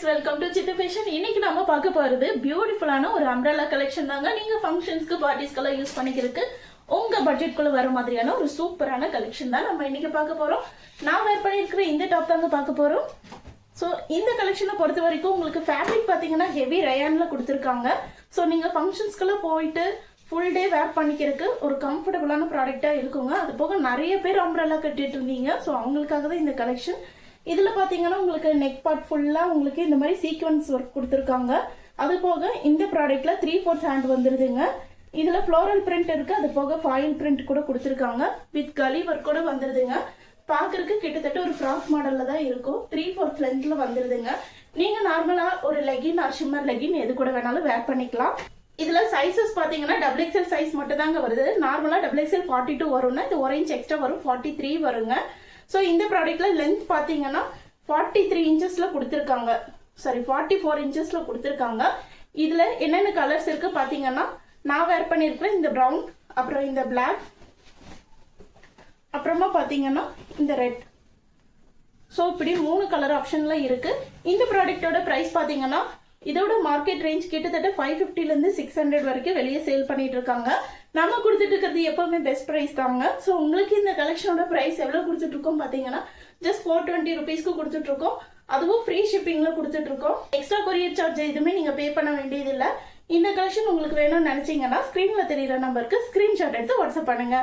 Friends, welcome to Sidhu fashion. இன்னைக்கு நம்ம பார்க்க போறது பியூட்டிஃபுல்லான ஒரு அம்ப்ரெல்லா கலெக்ஷன் தாங்க. நீங்க ஃபங்க்ஷன்ஸ்க்கு பார்ட்டிஸ்க்கெல்லாம் யூஸ் பண்ணிக்கிறதுக்கு உங்க பட்ஜெட்குள்ள வர மாதிரியான ஒரு சூப்பரான கலெக்ஷன் தான் நம்ம இன்னைக்கு பார்க்க போறோம். நான் வேர் பண்ணியிருக்கிற இந்த டாப் தாங்க பார்க்க போறோம். ஸோ இந்த கலெக்ஷனை பொறுத்த வரைக்கும் உங்களுக்கு ஃபேப்ரிக் பார்த்தீங்கன்னா ஹெவி ரயான்ல கொடுத்துருக்காங்க. ஸோ நீங்க ஃபங்க்ஷன்ஸ்க்கெல்லாம் போயிட்டு ஃபுல் டே வேர் பண்ணிக்கிறதுக்கு ஒரு கம்ஃபர்டபுளான ப்ராடக்டாக இருக்குங்க. அது போக நிறைய பேர் அம்ப்ரெல்லா கட்டிட்டு இருந்தீங்க. ஸோ அவங்களுக்காக தான் இந்த கலெக்ஷன். இதில் பார்த்தீங்கன்னா உங்களுக்கு நெக் பார்ட் ஃபுல்லாக உங்களுக்கு இந்த மாதிரி சீக்வன்ஸ் ஒர்க் கொடுத்துருக்காங்க. அது போக இந்த ப்ராடக்ட்ல 3/4 ஹேண்ட் வந்துருதுங்க. இதில் ஃப்ளோரல் பிரிண்ட் இருக்கு. அது போக ஃபாயில் பிரிண்ட் கூட கொடுத்துருக்காங்க. வித் கலி ஒர்க் கூட வந்துருதுங்க. பார்க்கறதுக்கு கிட்டத்தட்ட ஒரு ஃப்ராக் மாடல்ல தான் இருக்கும். 3/4 லென்த்ல வந்துருதுங்க. நீங்க நார்மலா ஒரு லெகின் ஆர் ஷிம்மர் லெகின் எது கூட வேணாலும் வேர் பண்ணிக்கலாம். இதுல சைசஸ் பாத்தீங்கன்னா XXL சைஸ் மட்டும் தாங்க வருது. நார்மலா XXL 42 வரும்னா இது 1 இன்ச் எக்ஸ்ட்ரா வரும், 43 வருங்க. ஸோ இந்த ப்ராடக்ட்ல லென்த் பாத்தீங்கன்னா 43 இன்ச்சஸ்ல கொடுத்துருக்காங்க. சாரி 44 இன்ச்சஸ்ல கொடுத்துருக்காங்க. இதுல என்னென்ன கலர்ஸ் இருக்கு பாத்தீங்கன்னா நான் வேர் பண்ணிருக்கிறேன் இந்த ப்ரௌன், அப்புறம் இந்த பிளாக், அப்புறமா பாத்தீங்கன்னா இந்த ரெட். ஸோ இப்படி 3 கலர் ஆப்ஷன்ல இருக்கு. இந்த ப்ராடக்டோட பிரைஸ் பாத்தீங்கன்னா இதோட மார்க்கெட் ரேஞ்ச் கிட்டத்தட்ட 550ல இருந்து 600 வரைக்கும் வெளியே சேல் பண்ணிட்டு இருக்காங்க. நம்ம கொடுத்துட்டு இருக்கிறது எப்பவுமே பெஸ்ட் பிரைஸ் தாங்க. ஸோ உங்களுக்கு இந்த கலெக்ஷனோட பிரைஸ் எவ்வளவு கொடுத்துட்டு இருக்கோம் பாத்தீங்கன்னா ஜஸ்ட் 420 ருபீஸ்க்கு கொடுத்துட்டு இருக்கோம். அதுவும் ஃப்ரீ ஷிப்பிங்ல கொடுத்துட்டு இருக்கோம். எக்ஸ்ட்ரா கொரியர் சார்ஜ் எதுவுமே நீங்க பே பண்ண வேண்டியது இல்லை. இந்த கலெக்ஷன் உங்களுக்கு வேணும்னு நினைச்சீங்கன்னா ஸ்கிரீன்ல தெரியுற நம்பருக்கு ஸ்கிரீன்ஷாட் எடுத்து வாட்ஸ்அப் பண்ணுங்க.